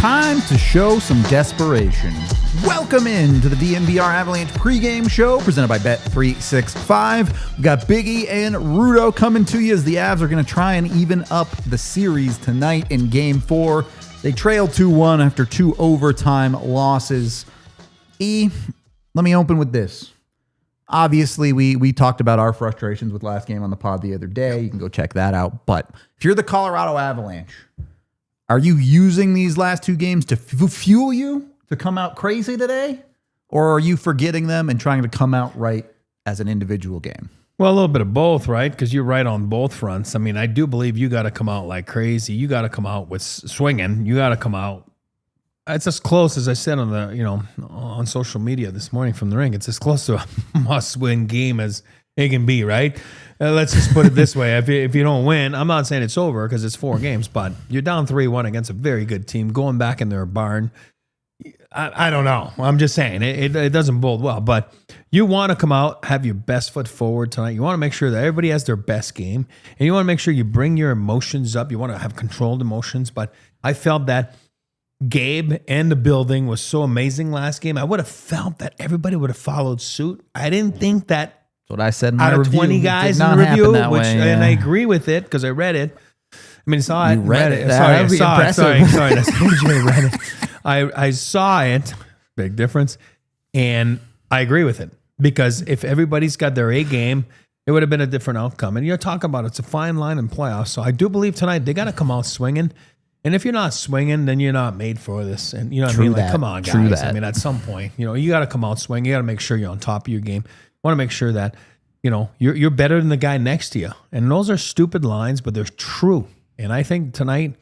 Time to show some desperation. Welcome in to the DNVR Avalanche pregame show presented by Bet365. We got Biggie and Rudo coming to you as the Avs are going to try and even up the series tonight in Game 4. They trailed 2-1 after 2 overtime losses. Let me open with this. Obviously, we talked about our frustrations with last game on the pod the other day. You can go check that out. But if you're the Colorado Avalanche, are you using these last 2 games to fuel you to come out crazy today? Or are you forgetting them and trying to come out right as an individual game? Well, a little bit of both, right? Because you're right on both fronts. I mean, I do believe you got to come out like crazy. You got to come out with swinging. You got to come out. It's as close as I said on the, on social media this morning from the ring. It's as close to a must-win game as it can be, right? Let's just put it this way. If you don't win, I'm not saying it's over because it's 4 games, but you're down 3-1 against a very good team, going back in their barn. I don't know. I'm just saying it doesn't bode well, but you want to come out, have your best foot forward tonight. You want to make sure that everybody has their best game, and you want to make sure you bring your emotions up. You want to have controlled emotions, but I felt that Gabe and the building was so amazing last game. I would have felt that everybody would have followed suit. I didn't think that what I said in my out of review. 20 guys in the review, and I agree with it because I read it. I mean, I saw it. You read it. Sorry, that's AJ read it. I saw it. Big difference. And I agree with it because if everybody's got their A game, it would have been a different outcome. And you're talking about it's a fine line in playoffs. So I do believe tonight they got to come out swinging. And if you're not swinging, then you're not made for this. And you know what I mean? Like, come on, guys. I mean, at some point, you got to come out swinging. You got to make sure you're on top of your game. Want to make sure that, you're better than the guy next to you. And those are stupid lines, but they're true. And I think tonight,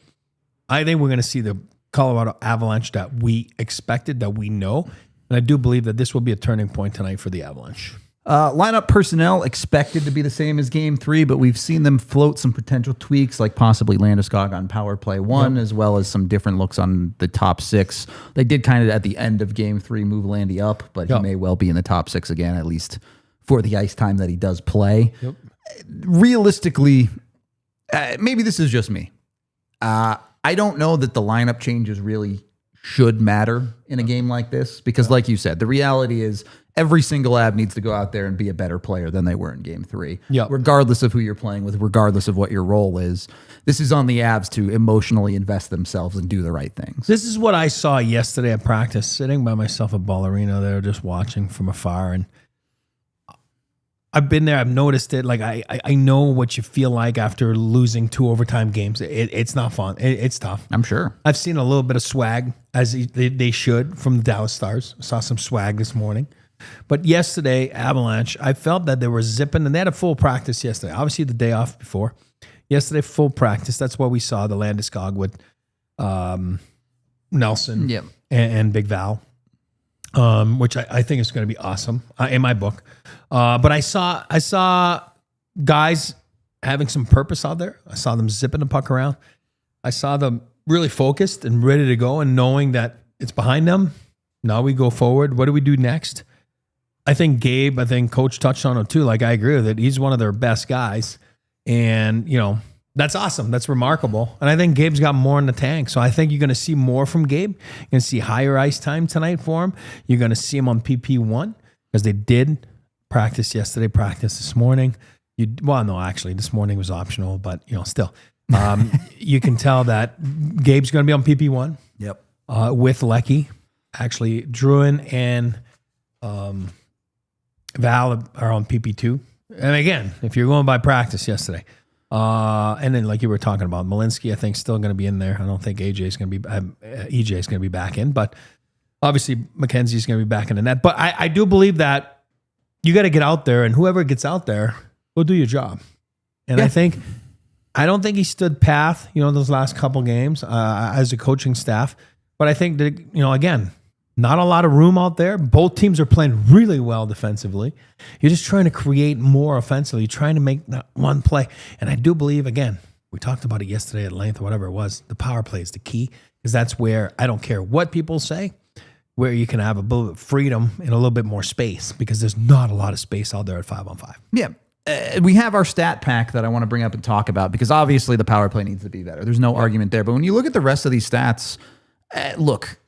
we're going to see the Colorado Avalanche that we expected, that we know. And I do believe that this will be a turning point tonight for the Avalanche. Lineup personnel expected to be the same as Game 3, but we've seen them float some potential tweaks, like possibly Landeskog on power play 1, as well as some different looks on the top 6. They did kind of at the end of Game 3 move Landy up, but he may well be in the top 6 again, at least for the ice time that he does play. Realistically, maybe this is just me. I don't know that the lineup changes really should matter in a game like this because, like you said, the reality is every single Av needs to go out there and be a better player than they were in Game 3, regardless of who you're playing with, regardless of what your role is. This is on the Avs to emotionally invest themselves and do the right things. This is what I saw yesterday at practice, sitting by myself at Ball Arena there, just watching from afar. And I've been there. I've noticed it. Like I know what you feel like after losing 2 overtime games. It's not fun. It's tough. I'm sure. I've seen a little bit of swag, as they should, from the Dallas Stars. I saw some swag this morning. But yesterday, Avalanche, I felt that they were zipping, and they had a full practice yesterday. Obviously, the day off before. Yesterday, full practice. That's what we saw, the Landeskog with Nelson and Big Val. Which I think is going to be awesome in my book. But I saw guys having some purpose out there. I saw them zipping the puck around. I saw them really focused and ready to go and knowing that it's behind them. Now we go forward. What do we do next? I think Coach touched on it too. Like, I agree with it. He's one of their best guys. And, that's awesome. That's remarkable. And I think Gabe's got more in the tank. So I think you're going to see more from Gabe. You're going to see higher ice time tonight for him. You're going to see him on PP1 because they did practice yesterday, practice this morning. Actually, this morning was optional, but, still. You can tell that Gabe's going to be on PP1. Yep. With Lecky. Actually, Druin and Val are on PP2. And again, if you're going by practice yesterday. And then, like you were talking about, Malinsky, I think, still going to be in there. I don't think EJ is going to be back in, but obviously McKenzie's going to be back in the net. But I do believe that you got to get out there, and whoever gets out there will do your job. And I think I don't think he stood path, those last couple games as a coaching staff. But I think that, again, not a lot of room out there. Both teams are playing really well defensively. You're just trying to create more offensively. You're trying to make that one play. And I do believe, again, we talked about it yesterday at length or whatever it was, the power play is the key, because that's where, I don't care what people say, where you can have a little bit of freedom and a little bit more space, because there's not a lot of space out there at 5-on-5. Yeah. We have our stat pack that I want to bring up and talk about, because obviously the power play needs to be better. There's no argument there. But when you look at the rest of these stats, look,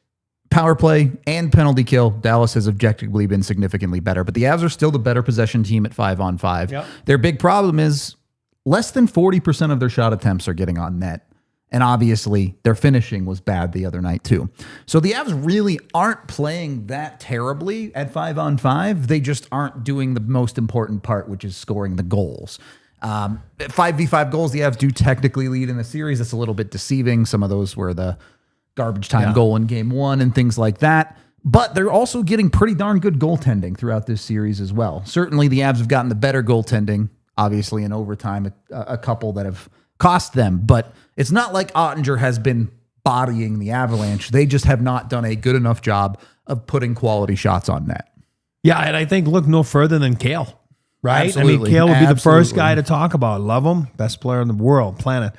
power play and penalty kill, Dallas has objectively been significantly better, but the Avs are still the better possession team at 5-on-5. Yep. Their big problem is less than 40% of their shot attempts are getting on net. And obviously their finishing was bad the other night too. So the Avs really aren't playing that terribly at 5-on-5. They just aren't doing the most important part, which is scoring the goals. 5v5 goals, the Avs do technically lead in the series. That's a little bit deceiving. Some of those were the garbage time goal in game 1 and things like that. But they're also getting pretty darn good goaltending throughout this series as well. Certainly the Avs have gotten the better goaltending, obviously in overtime, a couple that have cost them. But it's not like Ottinger has been bodying the Avalanche. They just have not done a good enough job of putting quality shots on net. Yeah, and I think look no further than Kale, right? Absolutely. I mean, Kale would be the first guy to talk about. Love him, best player in the world, planet.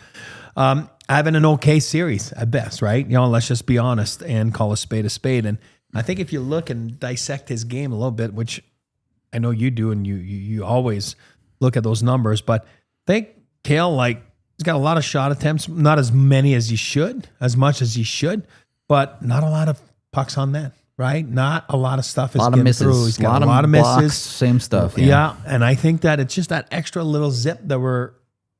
Having an okay series at best, right? Let's just be honest and call a spade a spade. And I think if you look and dissect his game a little bit, which I know you do, and you always look at those numbers, but I think Kale, he's got a lot of shot attempts, not as many as he should, as much as he should, but not a lot of pucks on net, right? Not a lot of stuff is getting through. He's got a lot of misses. Same stuff. Yeah, and I think that it's just that extra little zip that we're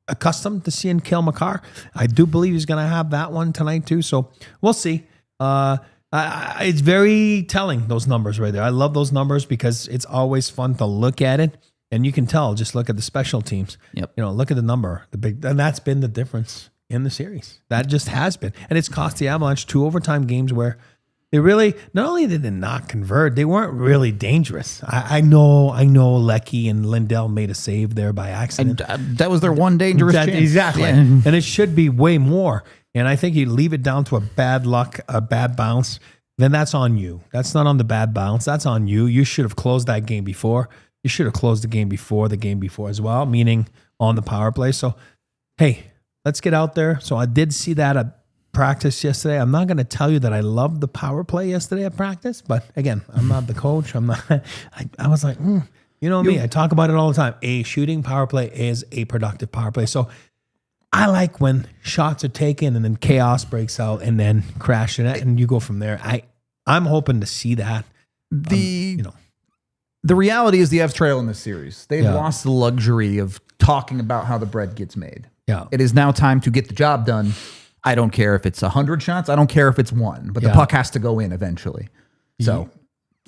accustomed to seeing Cale Makar. I do believe he's going to have that one tonight too, so we'll see. It's very telling, those numbers right there. I love those numbers because it's always fun to look at it. And you can tell, just look at the special teams. Yep. Look at the number, and that's been the difference in the series. That just has been. And it's cost the Avalanche 2 overtime games where they really, not only did they not convert, they weren't really dangerous. I know Leckie and Lindell made a save there by accident. And that was their one dangerous chance. Exactly. Yeah. And it should be way more. And I think you leave it down to a bad luck, a bad bounce, then that's on you. That's not on the bad bounce. That's on you. You should have closed that game before. You should have closed the game before as well, meaning on the power play. So, hey, let's get out there. So I did see that at practice yesterday. I'm not going to tell you that I loved the power play yesterday at practice, but again, I'm not the coach. I'm not. I was like, you know me. I talk about it all the time. A shooting power play is a productive power play. So I like when shots are taken and then chaos breaks out and then crash it, and you go from there. I'm hoping to see that. The reality is the Avs trail in this series. They've lost the luxury of talking about how the bread gets made. Yeah. It is now time to get the job done. I don't care if it's 100 shots. I don't care if it's 1, but the puck has to go in eventually. So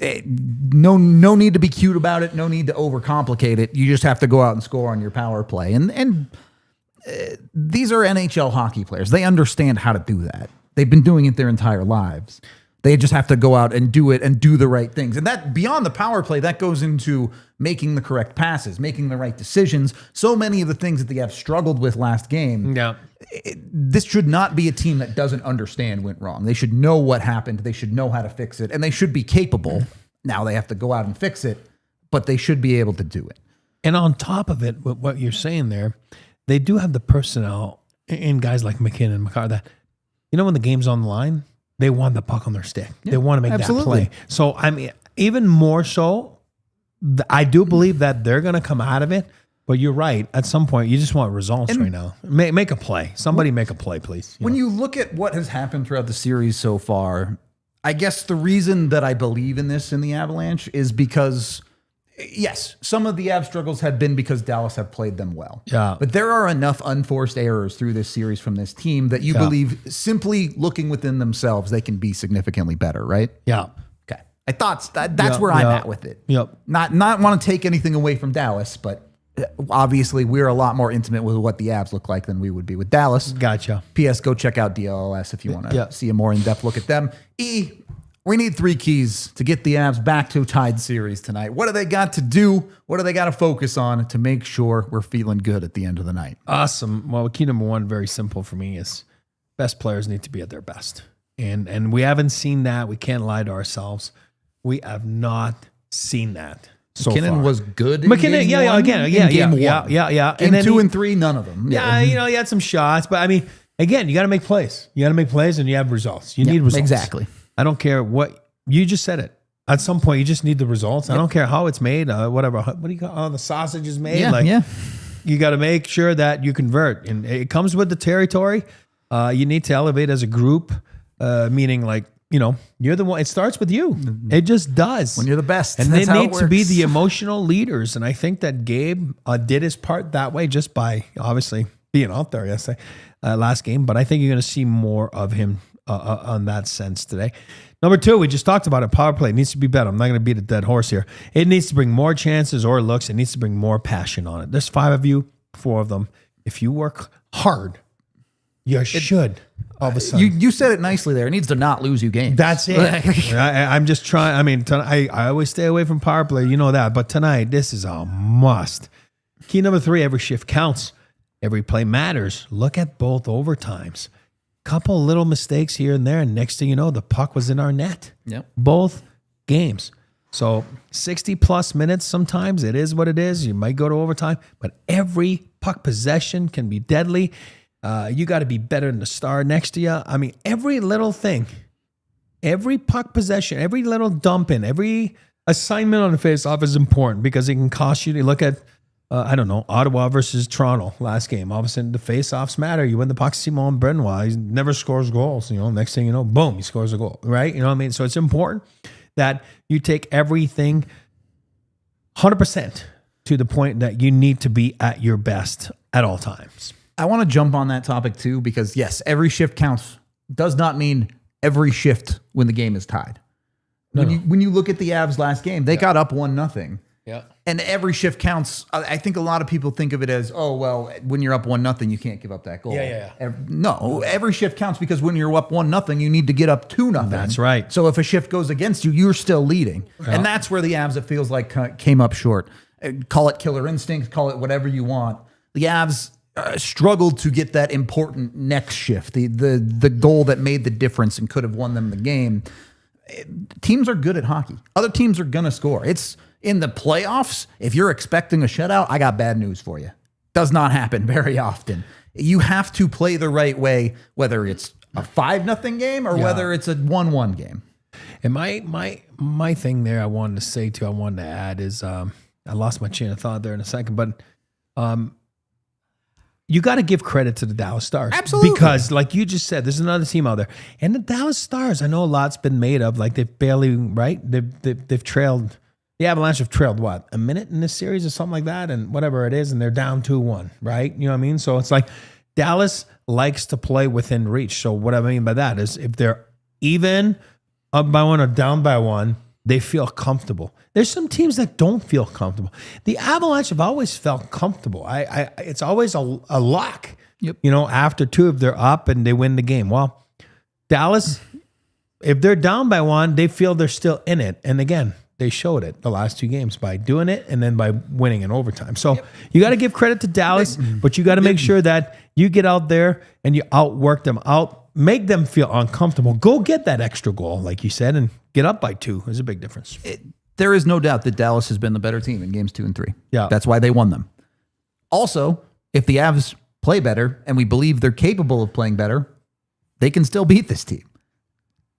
no need to be cute about it. No need to overcomplicate it. You just have to go out and score on your power play. And these are NHL hockey players. They understand how to do that. They've been doing it their entire lives. They just have to go out and do it and do the right things. And that, beyond the power play, that goes into making the correct passes, making the right decisions. So many of the things that they have struggled with last game. Yeah. This should not be a team that doesn't understand went wrong. They should know what happened. They should know how to fix it. And they should be capable. Now they have to go out and fix it, but they should be able to do it. And on top of it, with what you're saying there, they do have the personnel in guys like MacKinnon and Makar that, when the game's on the line, they want the puck on their stick. Yeah, they want to make that play. So, I mean, even more so, I do believe that they're going to come out of it. But you're right. At some point, you just want results right now. Make a play. Somebody make a play, please. When you look at what has happened throughout the series so far, I guess the reason that I believe in this in the Avalanche is because, yes, some of the Avs struggles have been because Dallas have played them well. Yeah. But there are enough unforced errors through this series from this team that you believe simply looking within themselves, they can be significantly better, right? Yeah. Okay. I thought that's where I'm at with it. Yep. Not want to take anything away from Dallas, but obviously we're a lot more intimate with what the Avs look like than we would be with Dallas. Gotcha. P.S. Go check out DLLS if you want to see a more in-depth look at them. We need 3 keys to get the Avs back to a tied series tonight. What do they got to do? What do they got to focus on to make sure we're feeling good at the end of the night? Awesome. Well, key number 1, very simple for me, is best players need to be at their best. And we haven't seen that. We can't lie to ourselves. We have not seen that so MacKinnon far. was good in MacKinnon, game yeah, one, again, in yeah, game yeah, one. yeah, yeah. Game And then 2 and 3, none of them. Yeah, he had some shots, but I mean, again, you got to make plays. You got to make plays, and you have results. You need results. Exactly. I don't care what you just said it. At some point, you just need the results. I don't care how it's made, whatever. What do you call? Oh, the sausage is made. Yeah, You got to make sure that you convert, and it comes with the territory. You need to elevate as a group, meaning you're the one. It starts with you. It just does. When you're the best, and that's they how need it to be works. the emotional leaders. And I think that Gabe did his part that way, just by obviously being out there yesterday, last game. But I think you're going to see more of him on that sense today. Number 2, we just talked about it. Power play needs to be better. I'm not going to beat a dead horse here. It needs to bring more chances or looks. It needs to bring more passion on it. There's 5 of you, 4 of them. If you work hard, you should. All of a sudden, You said it nicely there. It needs to not lose you games. that's it. I'm just trying. I mean, I always stay away from power play. You know that. But tonight, this is a must. Key number 3, every shift counts. Every play matters. Look at both overtimes. Couple little mistakes here and there, and next thing you know, the puck was in our net. Yep. Both games. So 60-plus minutes sometimes. It is what it is. You might go to overtime, but every puck possession can be deadly. You got to be better than the star next to you. I mean, every little thing, every puck possession, every little dump in, every assignment on the faceoff is important because it can cost you. To look at, Ottawa versus Toronto last game. All of a sudden, the faceoffs matter. You win the puck. Simon Benoit, he never scores goals. Next thing you know, boom, he scores a goal. Right? You know what I mean? So it's important that you take everything 100% to the point that you need to be at your best at all times. I want to jump on that topic too, because yes, every shift counts. Does not mean every shift when the game is tied. When you look at the Avs last game, they got up 1-0. Yeah. And every shift counts. I think a lot of people think of it as, oh, well, when you're up 1-0, you can't give up that goal. Yeah. No, every shift counts because when you're up 1-0, you need to get up 2-0. That's right. So if a shift goes against you, you're still leading. Yeah. And that's where the Avs, it feels like, came up short. Call it killer instinct, call it whatever you want. The Avs struggled to get that important next shift, the goal that made the difference and could have won them the game. Teams are good at hockey. Other teams are going to score. It's in the playoffs. If you're expecting a shutout, I got bad news for you. Does not happen very often. You have to play the right way, whether it's a 5-0 game or whether it's a 1-1 game. And my thing there I wanted to add is I lost my chain of thought there in a second, but you got to give credit to the Dallas Stars. Absolutely. Because like you just said, there's another team out there. And the Dallas Stars, I know a lot's been made of, like they've barely, right? They've trailed, the Avalanche have trailed what? A minute in this series or something like that? And whatever it is, and they're down 2-1, right? You know what I mean? So it's like Dallas likes to play within reach. So what I mean by that is if they're even up by 1 or down by 1, they feel comfortable. There's some teams that don't feel comfortable. The Avalanche have always felt comfortable. It's always a lock. Yep. After 2, if they're up and they win the game. Well, Dallas, if they're down by 1, they feel they're still in it. And again, they showed it the last 2 games by doing it and then by winning in overtime. So you got to give credit to Dallas, but you got to make sure that you get out there and you outwork them, make them feel uncomfortable. Go get that extra goal, like you said, and get up by 2. There's a big difference. There is no doubt that Dallas has been the better team in games 2 and 3. Yeah. That's why they won them. Also, if the Avs play better, and we believe they're capable of playing better, they can still beat this team.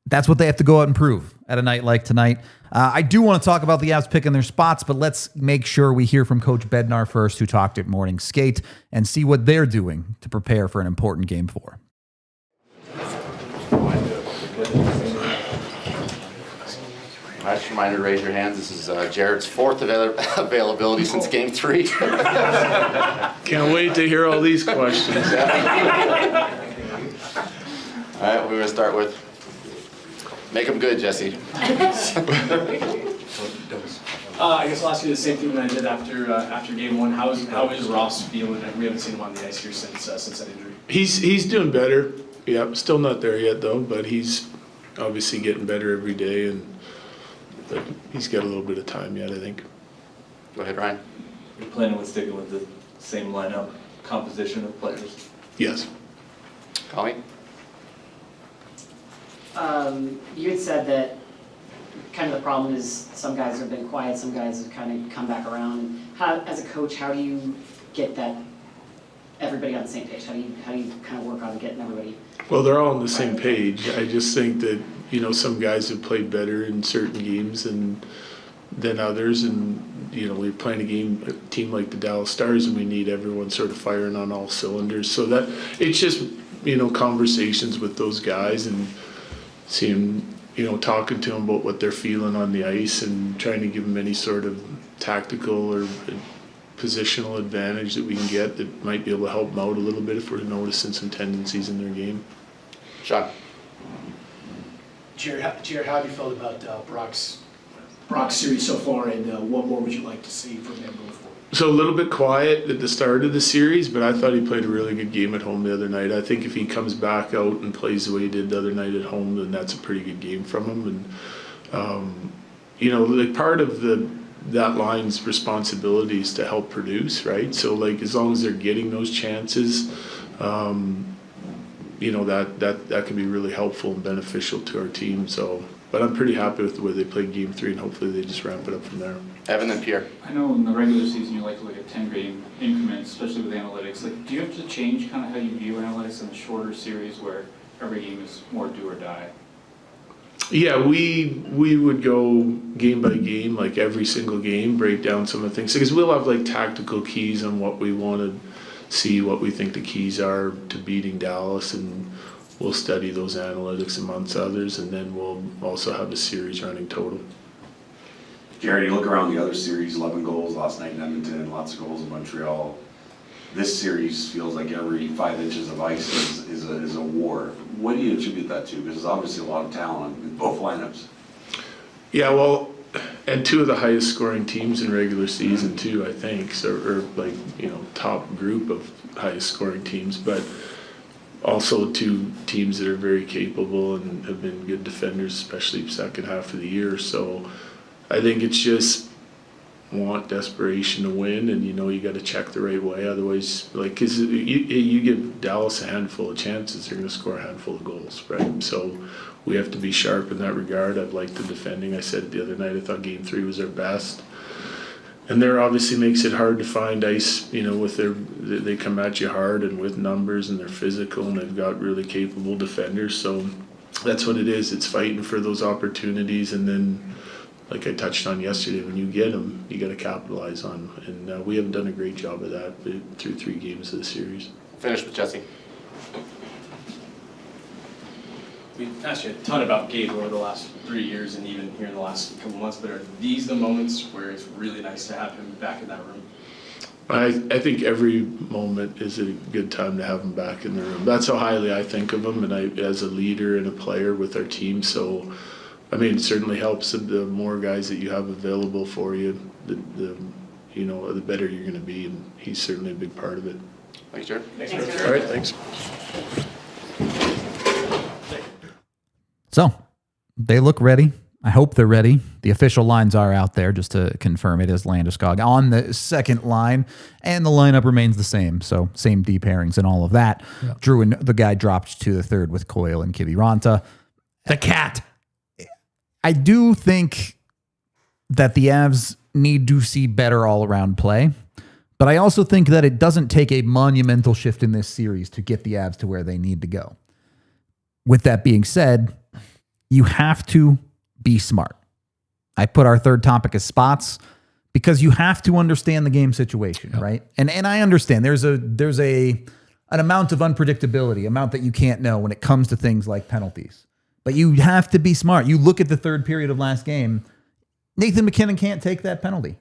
That's what they have to go out and prove at a night like tonight. I do want to talk about the Avs picking their spots, but let's make sure we hear from Coach Bednar first, who talked at morning skate, and see what they're doing to prepare for an important game 4. I just remind you to raise your hands. This is Jared's 4th availability since game 3. Can't wait to hear all these questions. All right, we're going to start with, make them good, Jesse. I guess I'll ask you the same thing that I did after game 1. How is Ross feeling? We haven't seen him on the ice here since that injury. He's doing better. Yeah, still not there yet though, but he's obviously getting better every day, but he's got a little bit of time yet, I think. Go ahead, Ryan. You're planning with sticking with the same lineup composition of players? Yes. Colleen? You had said that kind of the problem is some guys have been quiet, some guys have kind of come back around. How, as a coach, how do you get that everybody on the same page? How do you kind of work on getting everybody? Well, they're all on the same page. I just think that, some guys have played better in certain games than others, and we're playing a team like the Dallas Stars, and we need everyone sort of firing on all cylinders. So that it's just conversations with those guys and seeing talking to them about what they're feeling on the ice and trying to give them any sort of tactical or positional advantage that we can get that might be able to help them out a little bit if we're noticing some tendencies in their game. Sean? Jared, how have you felt about Brock's series so far, and what more would you like to see from him going forward? So a little bit quiet at the start of the series, but I thought he played a really good game at home the other night. I think if he comes back out and plays the way he did the other night at home, then that's a pretty good game from him. And part of that line's responsibility is to help produce, right? So as long as they're getting those chances, that can be really helpful and beneficial to our team. So, but I'm pretty happy with the way they played Game 3, and hopefully they just ramp it up from there. Evan and Pierre. I know in the regular season you like to look at 10-game increments, especially with analytics. Do you have to change kind of how you view analytics in a shorter series where every game is more do or die? Yeah, we would go game by game, every single game, break down some of the things, because we'll have tactical keys on what we want to see, what we think the keys are to beating Dallas, and we'll study those analytics amongst others, and then we'll also have a series running total. Jared, you look around the other series, 11 goals last night in Edmonton, lots of goals in Montreal. This series feels like every 5 inches of ice is a war. What do you attribute that to? Because there's obviously a lot of talent in both lineups. Yeah, well, and two of the highest scoring teams in regular season too, I think, so, or top group of highest scoring teams, but also two teams that are very capable and have been good defenders, especially second half of the year. So I think it's just desperation to win, and you got to check the right way. Otherwise, because you give Dallas a handful of chances, they're going to score a handful of goals, right? So we have to be sharp in that regard. I've liked the defending. I said the other night I thought Game 3 was their best, and there obviously makes it hard to find ice. With they come at you hard and with numbers, and they're physical, and they've got really capable defenders. So that's what it is. It's fighting for those opportunities, and then, like I touched on yesterday, when you get them, you got to capitalize on them. And we haven't done a great job of that through 3 games of the series. Finish with Jesse. We asked you a ton about Gabe over the last 3 years and even here in the last couple months, but are these the moments where it's really nice to have him back in that room? I think every moment is a good time to have him back in the room. That's how highly I think of him, and as a leader and a player with our team. So, it certainly helps the more guys that you have available for you, the better you're going to be, and he's certainly a big part of it. Thanks, Jared. All right, thanks. So they look ready. I hope they're ready. The official lines are out there just to confirm it is Landeskog on the second line, and the lineup remains the same. So same D pairings and all of that. Yeah. Drew and the guy dropped to the third with Coyle and Kiviranta. The cat. I do think that the Avs need to see better all-around play, but I also think that it doesn't take a monumental shift in this series to get the Avs to where they need to go. With that being said, you have to be smart. I put our third topic as spots because you have to understand the game situation, right? And I understand there's an amount of unpredictability, amount that you can't know when it comes to things like penalties. But you have to be smart. You look at the third period of last game, Nathan MacKinnon can't take that penalty.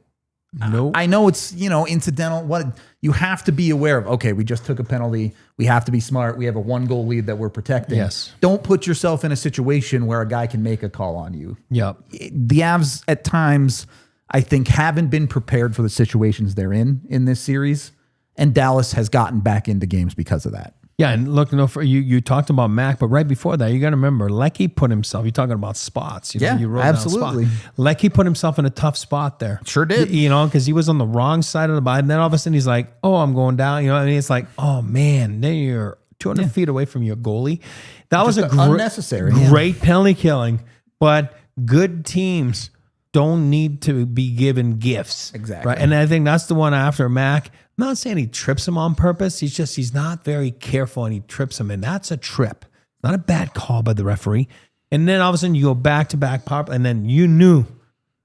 No, I know it's, incidental. What you have to be aware of. Okay, we just took a penalty. We have to be smart. We have a 1-goal lead that we're protecting. Yes. Don't put yourself in a situation where a guy can make a call on you. Yep. The Avs at times, I think, haven't been prepared for the situations they're in this series, and Dallas has gotten back into games because of that. Yeah, and look, you talked about Mac, but right before that, you got to remember, Lecky put himself, you're talking about spots. You know, Yeah, you wrote down absolutely. spot. Lecky put himself in a tough spot there. Sure did. You know, because he was on the wrong side of the body. And then all of a sudden he's like, oh, I'm going down. You know what I mean? It's like, oh, man, then you're 200 feet away from your goalie. That was a unnecessary, great penalty killing, but good teams don't need to be given gifts. Exactly. Right? And I think that's the one after Mac. I'm not saying he trips him on purpose. He's not very careful and he trips him. And that's a trip. Not a bad call by the referee. And then all of a sudden you go back to back pop, and then you knew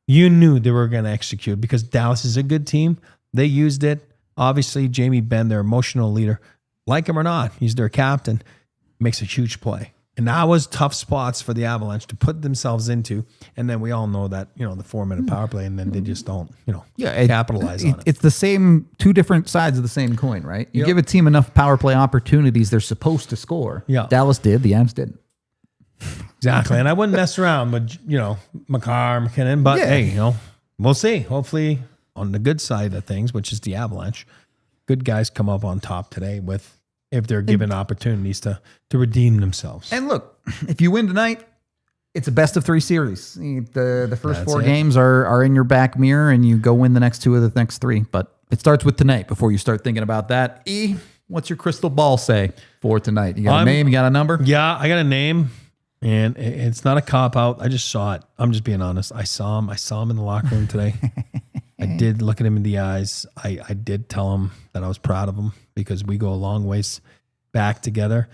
they were going to execute because Dallas is a good team. They used it. Obviously, Jamie Benn, their emotional leader, like him or not, he's their captain, makes a huge play. And that was tough spots for the Avalanche to put themselves into. And then we all know that, the 4-minute power play, and then they just don't, capitalize on it. It's the same, two different sides of the same coin, right? You give a team enough power play opportunities, they're supposed to score. Yeah. Dallas did, the Avs didn't. Exactly. And I wouldn't mess around with, Makar, MacKinnon, but hey, we'll see. Hopefully on the good side of things, which is the Avalanche, good guys come up on top today if they're given opportunities to redeem themselves. And look, if you win tonight, it's a best of 3 series. The first That's 4 it. games are in your back mirror, and you go win the next 2 of the next 3. But it starts with tonight before you start thinking about that. What's your crystal ball say for tonight? You got a name? You got a number? Yeah, I got a name, and it's not a cop-out. I just saw it. I'm just being honest. I saw him in the locker room today. I did look at him in the eyes. I did tell him that I was proud of him because we go a long ways back together.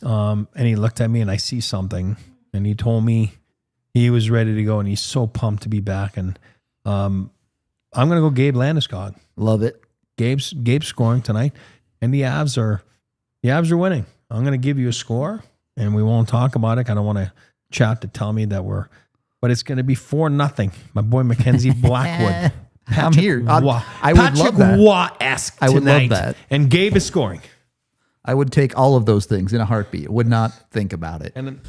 And he looked at me and I see something, and he told me he was ready to go and he's so pumped to be back. And I'm going to go Gabe Landeskog. Love it. Gabe's scoring tonight, and the Avs are winning. I'm going to give you a score, and we won't talk about it. I don't want to chat to tell me that but it's going to be 4-0. My boy Mackenzie Blackwood. I'm here. I would love that. Waugh-esque I would love tonight. that. And Gabe is scoring. I would take all of those things in a heartbeat. Would not think about it. And then,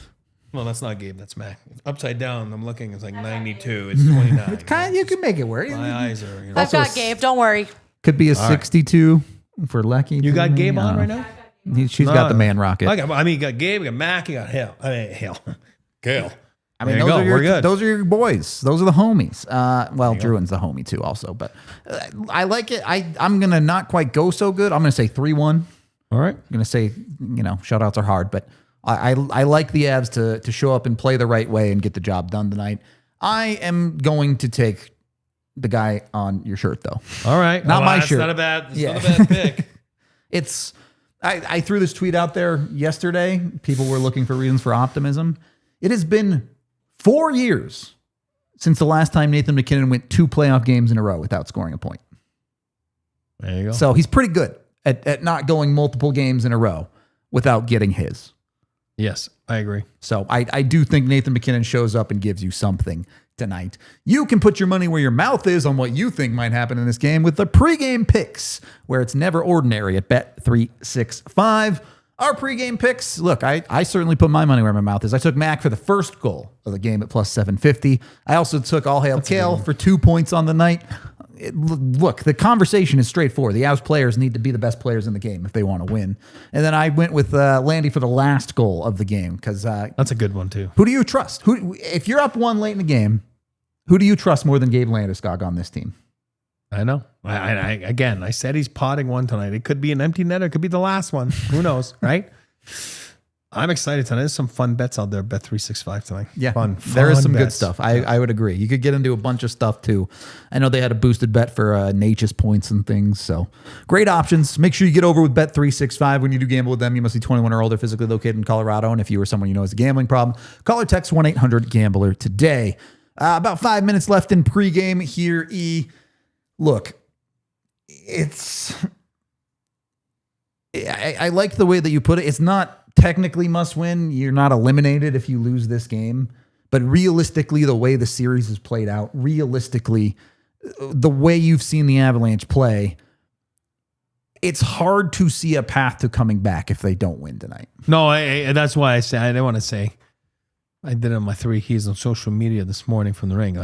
well, that's not Gabe. That's Mac. Upside down, I'm looking. It's like 92. It's 29. You can make it work. My eyes are. I've got Gabe. Don't worry. Could be a 62 for Lecky. You got Gabe on right now? She's got the man rocket. You got Gabe, you got Mac, you got Hale. Gale. I mean, We're good. Those are your boys. Those are the homies. Druin's the homie too, also. But I like it. I'm gonna not quite go so good. I'm gonna say 3-1. All right. I'm gonna say shutouts are hard, but I like the Avs to show up and play the right way and get the job done tonight. I am going to take the guy on your shirt though. All right. Not my shirt. Not a bad pick. I threw this tweet out there yesterday. People were looking for reasons for optimism. It has been 4 years since the last time Nathan MacKinnon went 2 playoff games in a row without scoring a point. There you go. So he's pretty good at not going multiple games in a row without getting his. Yes, I agree. So I do think Nathan MacKinnon shows up and gives you something tonight. You can put your money where your mouth is on what you think might happen in this game with the pregame picks, where it's never ordinary at Bet365. Our pregame picks, look, I certainly put my money where my mouth is. I took Mac for the first goal of the game at plus 750. I also took All Hail Kale for 2 points on the night. Look, the conversation is straightforward. The Avs players need to be the best players in the game if they want to win. And then I went with Landy for the last goal of the game because that's a good one too. Who do you trust? If you're up 1 late in the game, who do you trust more than Gabe Landeskog on this team? I know. I said he's potting one tonight. It could be an empty netter. It could be the last one. Who knows, right? I'm excited tonight. There's some fun bets out there. Bet365 tonight. Yeah, fun there is some good bets. stuff. I would agree. You could get into a bunch of stuff too. I know they had a boosted bet for Nature's points and things. So great options. Make sure you get over with Bet365 when you do gamble with them. You must be 21 or older, physically located in Colorado. And if you or someone you know has a gambling problem, call or text 1-800-GAMBLER today. About 5 minutes left in pregame here. Look, I like the way that you put it. It's not technically must win. You're not eliminated if you lose this game. But realistically, the way the series is played out, realistically, the way you've seen the Avalanche play, it's hard to see a path to coming back if they don't win tonight. No, that's why I say I don't want to say. I did it on my 3 keys on social media this morning from the ring.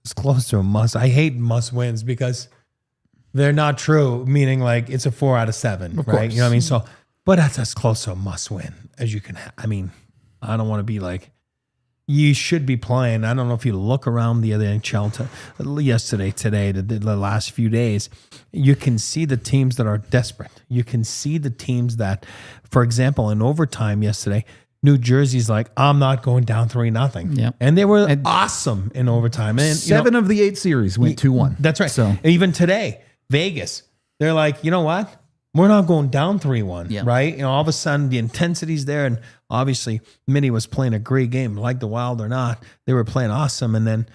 It's close to a must. I hate must wins because they're not true, meaning like it's a 4 out of 7, Of right? course. You know what I mean? So but that's as close to a must win as you can have. I mean, I don't want to be like, you should be playing. I don't know if you look around the other NHL yesterday, today, the last few days, you can see the teams that are desperate. You can see the teams that, for example, in overtime yesterday, New Jersey's like, I'm not going down 3-0. Yep. And they were awesome in overtime. And 7 of the 8 series went 2-1. That's right. So even today, Vegas, they're like, you know what? We're not going down 3-1, Yeah. right? You know, all of a sudden the intensity's there, and obviously Minnie was playing a great game, like the Wild or not. They were playing awesome, and then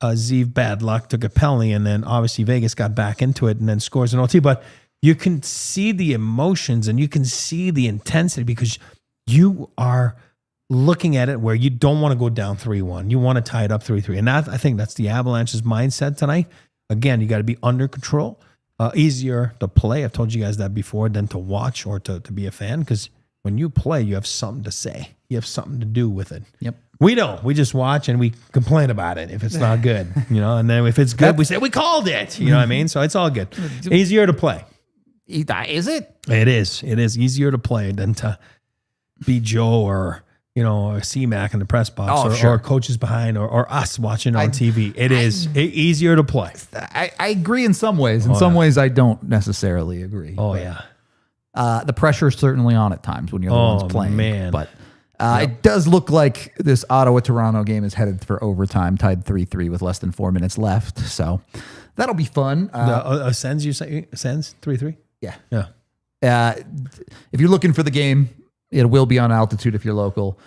Zeev bad luck took a penalty, and then obviously Vegas got back into it and then scores an OT. But you can see the emotions and you can see the intensity because you are looking at it where you don't want to go down 3-1. You want to tie it up 3-3. And that, I think that's the Avalanche's mindset tonight. Again, you got to be under control. Easier to play. I've told you guys that before than to watch or to be a fan, because when you play, you have something to say. You have something to do with it. Yep. We don't. We just watch and we complain about it if it's not good, you know. And then if it's good, we say we called it. You know what I mean? So it's all good. Easier to play. Is it? It is. It is easier to play than to be Joe or, you know, or C-Mac in the press box or coaches behind or us watching on TV. It is easier to play. I agree in some ways. In some ways, I don't necessarily agree. Oh, But, yeah. the pressure is certainly on at times when you're the ones playing. Man. But it does look like this Ottawa-Toronto game is headed for overtime, tied 3-3 with less than 4 minutes left. So that'll be fun. Sens, you say? Sens 3-3? Yeah. Yeah. If you're looking for the game, it will be on Altitude if you're local.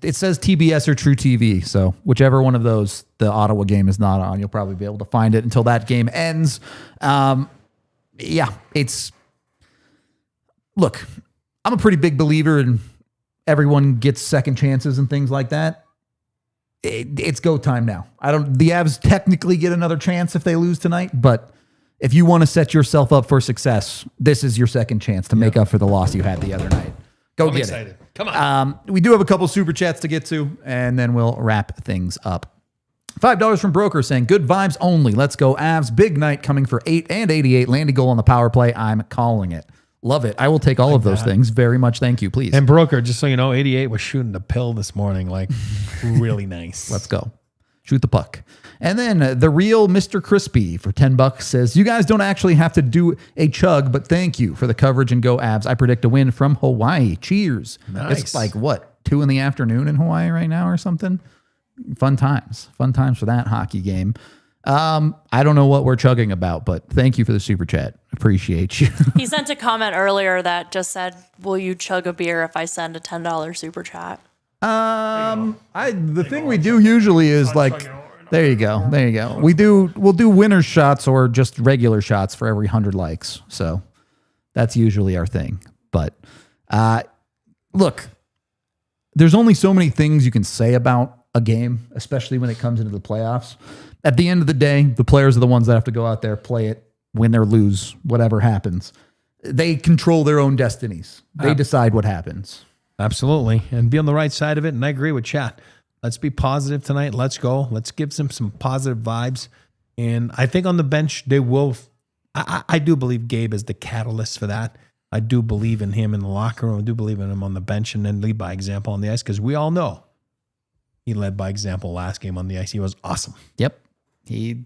It says TBS or True TV, so whichever one of those the Ottawa game is not on, you'll probably be able to find it until that game ends. Look, I'm a pretty big believer in everyone gets second chances and things like that. It's go time now. The Avs technically get another chance if they lose tonight, but if you want to set yourself up for success, this is your second chance to make up for the loss you had the other night. Go I'm get excited. it. Come on. We do have a couple super chats to get to, and then we'll wrap things up. $5 from Broker saying, good vibes only. Let's go Avs. Big night coming for 8 and 88. Landy goal on the power play. I'm calling it. Love it. I will take all of those things. Very much. Thank you. Please. And Broker, just so you know, 88 was shooting the pill this morning. Like, really nice. Let's go. Shoot the puck. And then the real Mr. Crispy for $10 says, you guys don't actually have to do a chug, but thank you for the coverage and go Avs. I predict a win from Hawaii. Cheers. Nice. It's like what, 2 PM in Hawaii right now or something? Fun times for that hockey game. I don't know what we're chugging about, but thank you for the super chat. Appreciate you. He sent a comment earlier that just said, will you chug a beer if I send a $10 super chat? The thing we do usually is like, there you go. We'll do winner's shots or just regular shots for every 100 likes. So that's usually our thing. But look, there's only so many things you can say about a game, especially when it comes into the playoffs. At the end of the day, the players are the ones that have to go out there, play it, win or lose, whatever happens. They control their own destinies. They decide what happens. Absolutely. And be on the right side of it. And I agree with Chat. Let's be positive tonight. Let's go. Let's give them some positive vibes. And I think on the bench, they will. I do believe Gabe is the catalyst for that. I do believe in him in the locker room. I do believe in him on the bench and then lead by example on the ice, because we all know he led by example last game on the ice. He was awesome. Yep. This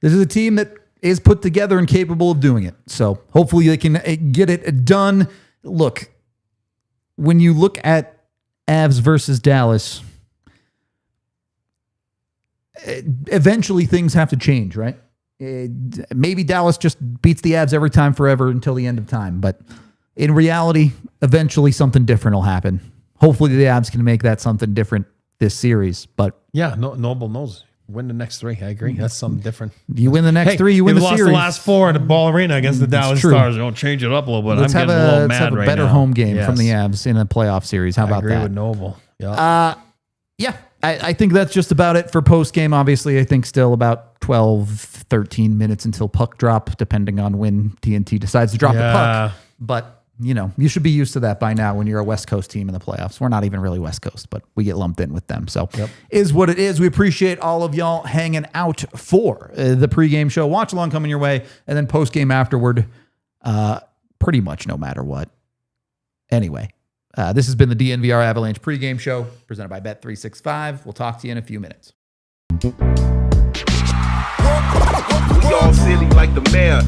is a team that is put together and capable of doing it. So hopefully they can get it done. Look, when you look at Avs versus Dallas, eventually things have to change, right? Maybe Dallas just beats the Avs every time forever until the end of time. But in reality, eventually something different will happen. Hopefully the Avs can make that something different this series. But yeah, Noble knows. Win the next 3. I agree. That's something different. You win the next 3, you win the series. Lost the last 4 in the Ball Arena against the Dallas Stars. Don't change it up a little bit. I'm getting a little mad right now. Let's have a better home game from the Avs in a playoff series. How about that? I agree with Noble. Yeah. I think that's just about it for post game. Obviously, I think still about 12, 13 minutes until puck drop, depending on when TNT decides to drop the puck. But you should be used to that by now when you're a West Coast team in the playoffs. We're not even really West Coast, but we get lumped in with them. So is what it is. We appreciate all of y'all hanging out for the pregame show. Watch along coming your way, and then post game afterward, pretty much no matter what. Anyway, this has been the DNVR Avalanche pregame show presented by Bet365. We'll talk to you in a few minutes. We all silly like the mayor.